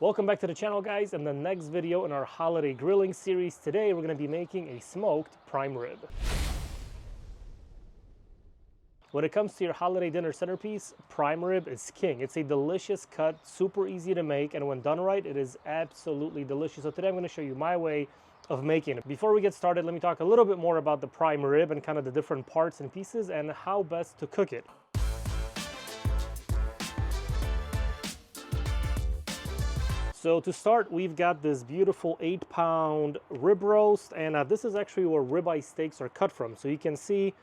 Welcome back to the channel, guys. In the next video in our holiday grilling series, today we're going to be making a smoked prime rib. When it comes to your holiday dinner centerpiece, prime rib is king. It's a delicious cut, super easy to make, and when done right, it is absolutely delicious. So today I'm going to show you my way of making it. Before we get started, let me talk a little bit more about the prime rib and kind of the different parts and pieces and how best to cook it. So to start, we've got this beautiful 8-pound rib roast, and this is actually where ribeye steaks are cut from. So you can see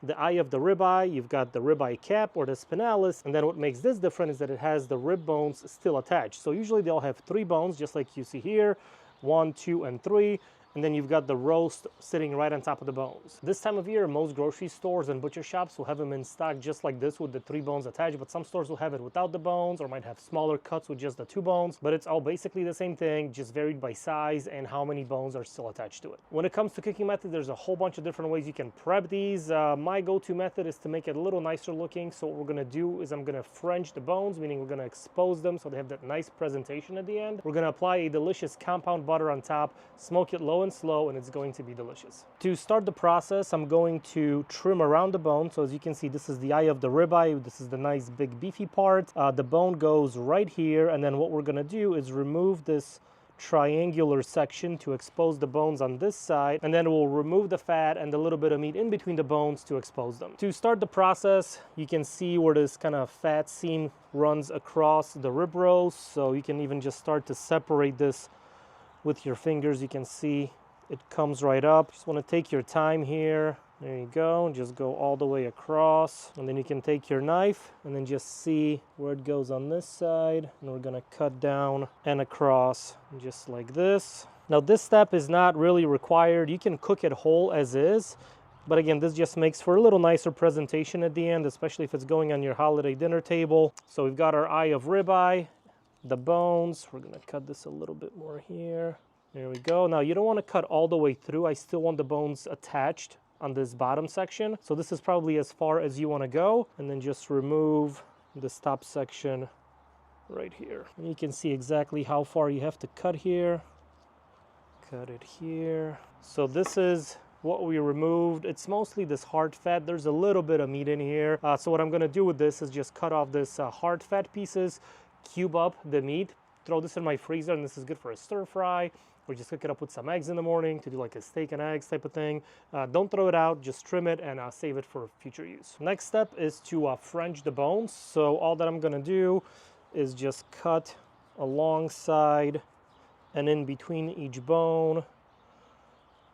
the eye of the ribeye, you've got the ribeye cap or the spinalis, and then what makes this different is that it has the rib bones still attached. So usually they'll have 3 bones, just like you see here, 1, 2, and 3. And then you've got the roast sitting right on top of the bones. This time of year, most grocery stores and butcher shops will have them in stock just like this with the 3 bones attached, but some stores will have it without the bones or might have smaller cuts with just the 2 bones, but it's all basically the same thing, just varied by size and how many bones are still attached to it. When it comes to cooking method, there's a whole bunch of different ways you can prep these. My go-to method is to make it a little nicer looking. So what we're gonna do is I'm gonna French the bones, meaning we're gonna expose them so they have that nice presentation at the end. We're gonna apply a delicious compound butter on top, smoke it low and slow, and it's going to be delicious. To start the process, I'm going to trim around the bone. So as you can see, this is the eye of the ribeye. This is the nice big beefy part. The bone goes right here, and then what we're gonna do is remove this triangular section to expose the bones on this side, and then we'll remove the fat and the little bit of meat in between the bones to expose them. To start the process, you can see where this kind of fat seam runs across the rib roast, so you can even just start to separate this with your fingers. You can see it comes right up. Just want to take your time here. There you go. Just go all the way across, and then you can take your knife and then just see where it goes on this side, and we're gonna cut down and across just like this. Now this step is not really required. You can cook it whole as is, but again, this just makes for a little nicer presentation at the end, especially if it's going on your holiday dinner table. So we've got our eye of ribeye, the bones. We're gonna cut this a little bit more here. There we go. Now you don't want to cut all the way through. I still want the bones attached on this bottom section. So this is probably as far as you want to go. And then just remove this top section right here. And you can see exactly how far you have to cut here. Cut it here. So this is what we removed. It's mostly this hard fat. There's a little bit of meat in here. So what I'm going to do with this is just cut off this hard fat pieces, cube up the meat, throw this in my freezer, and this is good for a stir fry, or just cook it up with some eggs in the morning to do like a steak and eggs type of thing. Don't throw it out, just trim it and save it for future use. Next step is to French the bones. So all that I'm gonna do is just cut alongside and in between each bone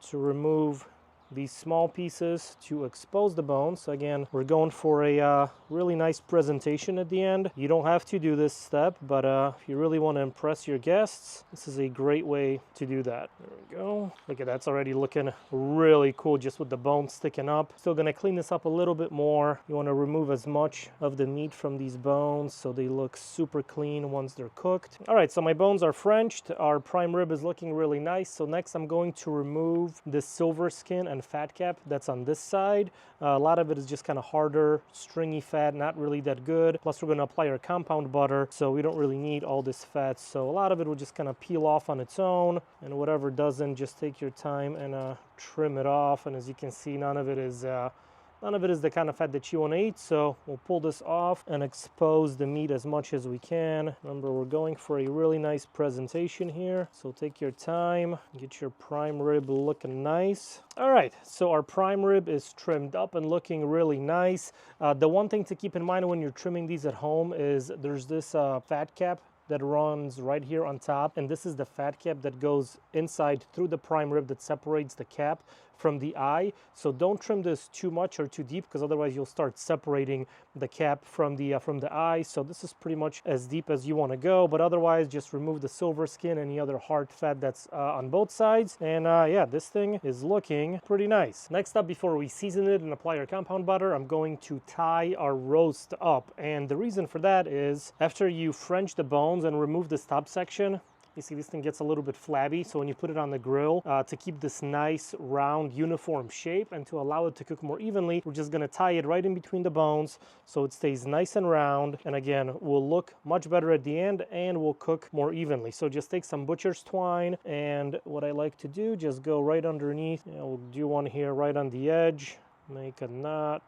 to remove these small pieces to expose the bones. So again, we're going for a really nice presentation at the end. You don't have to do this step, but if you really want to impress your guests, this is a great way to do that. There we go. Look at that's already looking really cool just with the bones sticking up. Still gonna clean this up a little bit more. You want to remove as much of the meat from these bones so they look super clean once they're cooked. All right, so my bones are Frenched. Our prime rib is looking really nice. So next I'm going to remove the silver skin and fat cap that's on this side. A lot of it is just kind of harder, stringy fat, not really that good. Plus we're going to apply our compound butter, so we don't really need all this fat. So a lot of it will just kind of peel off on its own, and whatever doesn't, just take your time and trim it off. And as you can see, none of it is the kind of fat that you want to eat. So we'll pull this off and expose the meat as much as we can. Remember, we're going for a really nice presentation here. So take your time, get your prime rib looking nice. All right, so our prime rib is trimmed up and looking really nice. The one thing to keep in mind when you're trimming these at home is there's this fat cap that runs right here on top, and this is the fat cap that goes inside through the prime rib that separates the cap from the eye. So don't trim this too much or too deep, because otherwise you'll start separating the cap from the eye. So this is pretty much as deep as you want to go, but otherwise just remove the silver skin, any other hard fat that's on both sides, and yeah, this thing is looking pretty nice. Next up, before we season it and apply our compound butter, I'm going to tie our roast up, and the reason for that is after you French the bones and remove this top section, You see this thing gets a little bit flabby, so when you put it on the grill, to keep this nice, round, uniform shape and to allow it to cook more evenly, we're just gonna tie it right in between the bones so it stays nice and round. And again, will look much better at the end and will cook more evenly. So just take some butcher's twine, and what I like to do, just go right underneath. We'll do one here right on the edge, make a knot.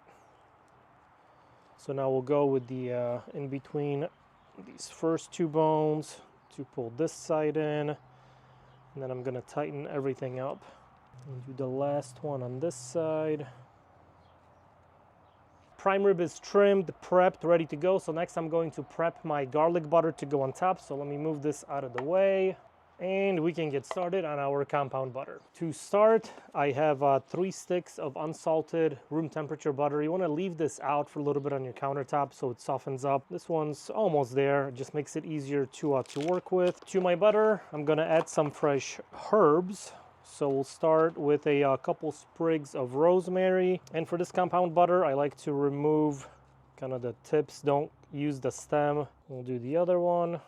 So now we'll go with the in between these first two bones to pull this side in, and then I'm gonna tighten everything up and do the last one on this side. Prime rib is trimmed, prepped, ready to go. So next I'm going to prep my garlic butter to go on top. So let me move this out of the way, and we can get started on our compound butter. To start, I have 3 sticks of unsalted room temperature butter. You want to leave this out for a little bit on your countertop so it softens up. This one's almost there. It just makes it easier to work with. To my butter, I'm gonna add some fresh herbs. So we'll start with a couple sprigs of rosemary. And for this compound butter, I like to remove kind of the tips. Don't use the stem. We'll do the other one.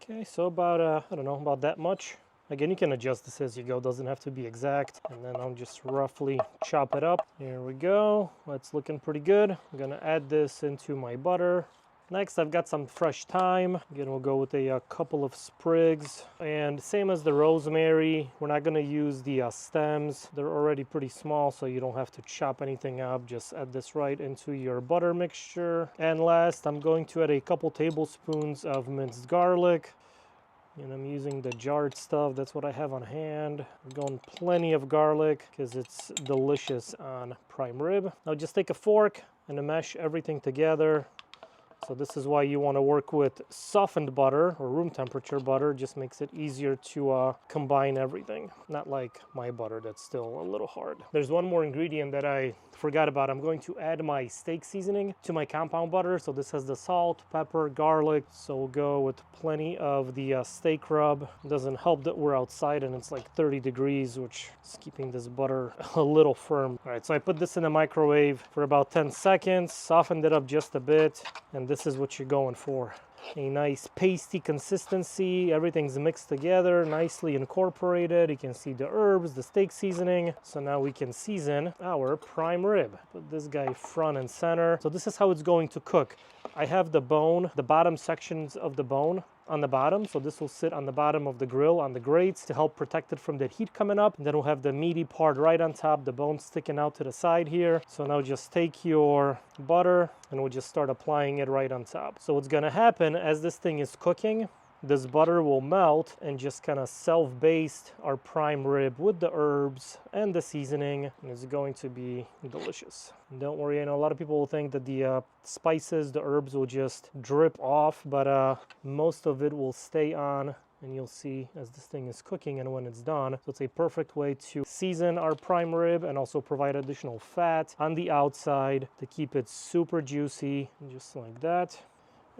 Okay, so about, I don't know, about that much. Again, you can adjust this as you go, doesn't have to be exact. And then I'll just roughly chop it up. Here we go, that's looking pretty good. I'm gonna add this into my butter. Next, I've got some fresh thyme. Again, we'll go with a couple of sprigs. And same as the rosemary, we're not gonna use the stems. They're already pretty small, so you don't have to chop anything up. Just add this right into your butter mixture. And last, I'm going to add a couple tablespoons of minced garlic. And I'm using the jarred stuff. That's what I have on hand. I'm going plenty of garlic because it's delicious on prime rib. Now just take a fork and mesh everything together. So this is why you want to work with softened butter or room temperature butter. Just makes it easier to combine everything. Not like my butter that's still a little hard. There's one more ingredient that I forgot about. I'm going to add my steak seasoning to my compound butter. So this has the salt, pepper, garlic. So we'll go with plenty of the steak rub. It doesn't help that we're outside and it's like 30 degrees, which is keeping this butter a little firm. All right, so I put this in the microwave for about 10 seconds, softened it up just a bit, and this is what you're going for. A nice pasty consistency. Everything's mixed together, nicely incorporated. You can see the herbs, the steak seasoning. So now we can season our prime rib. Put this guy front and center. So this is how it's going to cook. I have the bone, the bottom sections of the bone on the bottom. So this will sit on the bottom of the grill on the grates to help protect it from the heat coming up. And then we'll have the meaty part right on top, the bone sticking out to the side here. So now just take your butter and we'll just start applying it right on top. So what's gonna happen as this thing is cooking, this butter will melt and just kind of self-baste our prime rib with the herbs and the seasoning, and it's going to be delicious. And don't worry, I know a lot of people will think that the spices, the herbs will just drip off, but most of it will stay on, and you'll see as this thing is cooking and when it's done. So it's a perfect way to season our prime rib and also provide additional fat on the outside to keep it super juicy, just like that.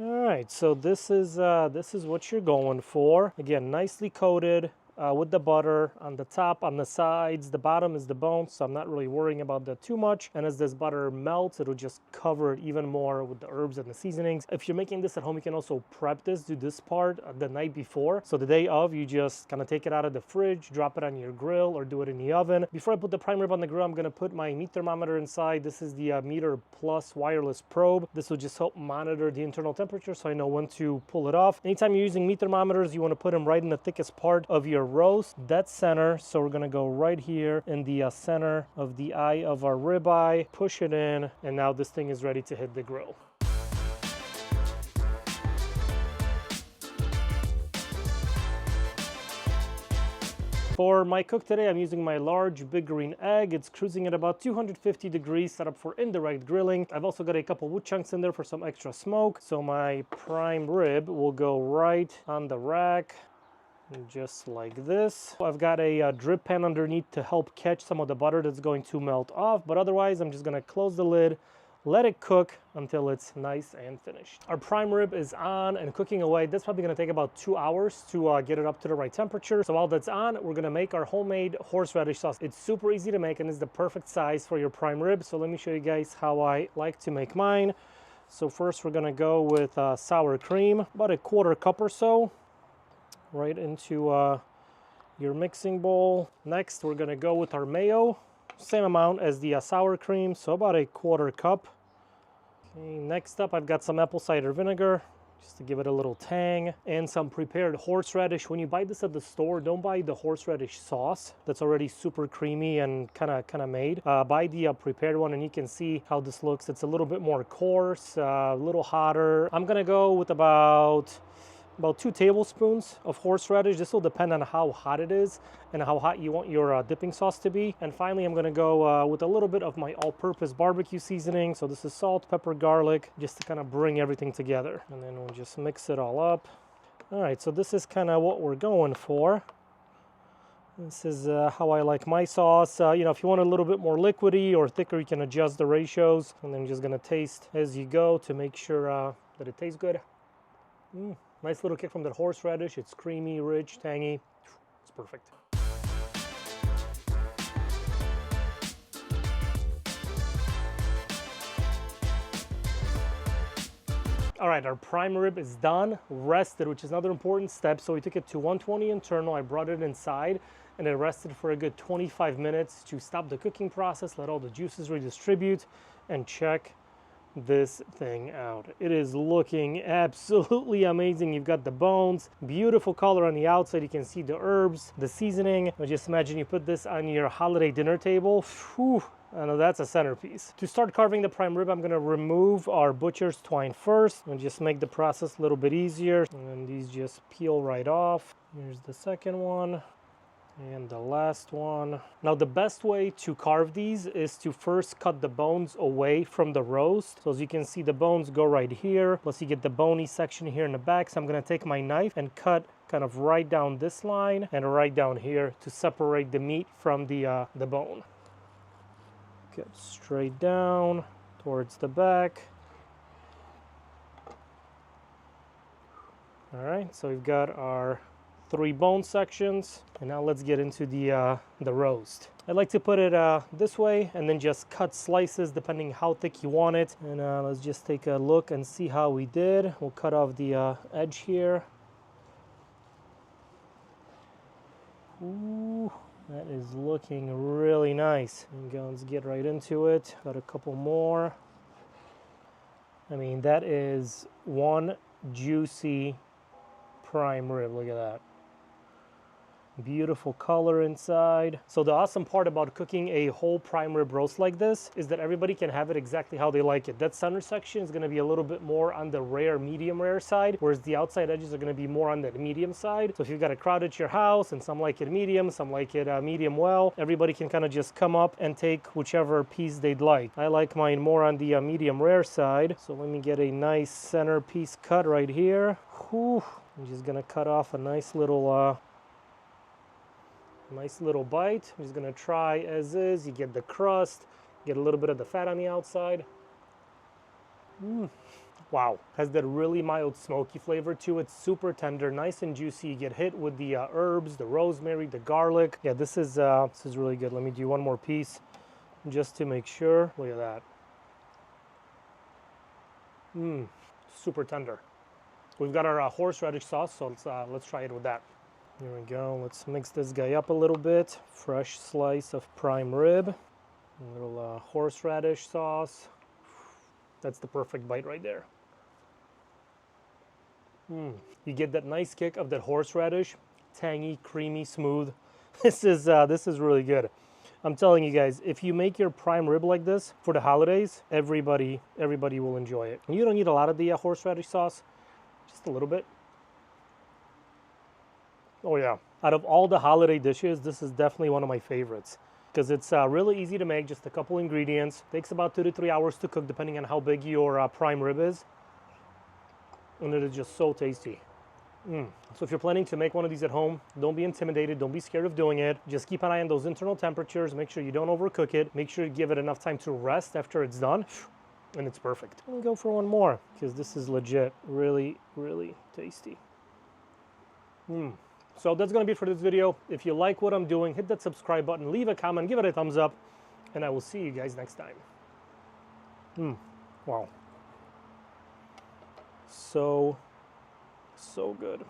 All right, so this is what you're going for. Again, nicely coated with the butter on the top, on the sides. The bottom is the bone, so I'm not really worrying about that too much. And as this butter melts, it'll just cover it even more with the herbs and the seasonings. If you're making this at home, you can also prep this, do this part the night before. So the day of, you just kind of take it out of the fridge, drop it on your grill, or do it in the oven. Before I put the prime rib on the grill, I'm gonna put my meat thermometer inside. This is the Meter Plus wireless probe. This will just help monitor the internal temperature so I know when to pull it off. Anytime you're using meat thermometers, you want to put them right in the thickest part of your roast, dead center. So we're gonna go right here in the center of the eye of our ribeye, push it in, and now this thing is ready to hit the grill. For my cook today, I'm using my large big green egg. It's cruising at about 250 degrees, set up for indirect grilling. I've also got a couple wood chunks in there for some extra smoke. So my prime rib will go right on the rack, just like this. I've got a drip pan underneath to help catch some of the butter that's going to melt off, but otherwise I'm just gonna close the lid, let it cook until it's nice and finished. Our prime rib is on and cooking away. That's probably gonna take about 2 hours to get it up to the right temperature. So while that's on, we're gonna make our homemade horseradish sauce. It's super easy to make and is the perfect size for your prime rib. So let me show you guys how I like to make mine. So first we're gonna go with sour cream, about a 1/4 cup or so. right into your mixing bowl. Next, we're gonna go with our mayo. Same amount as the sour cream, so about a 1/4 cup. Okay, next up, I've got some apple cider vinegar, just to give it a little tang, and some prepared horseradish. When you buy this at the store, don't buy the horseradish sauce that's already super creamy and kind of made. Buy the prepared one, and you can see how this looks. It's a little bit more coarse, a little hotter. I'm gonna go with about 2 tablespoons of horseradish. This will depend on how hot it is and how hot you want your dipping sauce to be. And finally, I'm gonna go with a little bit of my all-purpose barbecue seasoning. So this is salt, pepper, garlic, just to kind of bring everything together. And then we'll just mix it all up. All right, so this is kind of what we're going for. This is how I like my sauce. You know, if you want a little bit more liquidy or thicker, you can adjust the ratios. And then I'm just gonna taste as you go to make sure that it tastes good. Nice little kick from that horseradish. It's creamy, rich, tangy. It's perfect. All right, our prime rib is done, rested, which is another important step. So we took it to 120 internal. I brought it inside and it rested for a good 25 minutes to stop the cooking process, let all the juices redistribute, and check this thing out. It is looking absolutely amazing. You've got the bones, beautiful color on the outside. You can see the herbs, the seasoning. Now just imagine you put this on your holiday dinner table. Whew, I know that's a centerpiece. To start carving the prime rib, I'm gonna remove our butcher's twine first and just make the process a little bit easier. And then these just peel right off. Here's the second one. And the last one. Now the best way to carve these is to first cut the bones away from the roast. So as you can see, the bones go right here, plus you get the bony section here in the back. So I'm gonna take my knife and cut kind of right down this line and right down here to separate the meat from the bone. Get straight down towards the back. All right, so we've got our 3 bone sections, and now let's get into the roast. I like to put it this way and then just cut slices depending how thick you want it. And let's just take a look and see how we did. We'll cut off the edge here. Ooh, that is looking really nice. And go, let's get right into it. Got a couple more. I mean, that is one juicy prime rib. Look at that. Beautiful color inside. So the awesome part about cooking a whole prime rib roast like this is that everybody can have it exactly how they like it. That center section is going to be a little bit more on the rare, medium rare side, whereas the outside edges are going to be more on the medium side. So if you've got a crowd at your house and some like it medium, some like it medium well, everybody can kind of just come up and take whichever piece they'd like. I like mine more on the medium rare side. So let me get a nice center piece cut right here. Whew. I'm just going to cut off a nice little bite. I'm just gonna try as is. You get the crust, get a little bit of the fat on the outside. Wow, has that really mild smoky flavor to it. Super tender, nice and juicy. You get hit with the herbs, the rosemary, the garlic. Yeah, this is really good. Let me do one more piece just to make sure. Look at that. Super tender. We've got our horseradish sauce, so let's try it with that. Here we go. Let's mix this guy up a little bit. Fresh slice of prime rib. A little horseradish sauce. That's the perfect bite right there. You get that nice kick of that horseradish. Tangy, creamy, smooth. This is really good. I'm telling you guys, if you make your prime rib like this for the holidays, everybody will enjoy it. You don't need a lot of the horseradish sauce, just a little bit. Oh yeah, out of all the holiday dishes, this is definitely one of my favorites because it's really easy to make, just a couple ingredients. Takes about 2 to 3 hours to cook depending on how big your prime rib is. And it is just so tasty. So if you're planning to make one of these at home, don't be intimidated, don't be scared of doing it. Just keep an eye on those internal temperatures, make sure you don't overcook it, make sure you give it enough time to rest after it's done, and it's perfect. Let me go for one more because this is legit really, really tasty. So that's going to be it for this video. If you like what I'm doing, hit that subscribe button, leave a comment, give it a thumbs up, and I will see you guys next time. Wow. So good.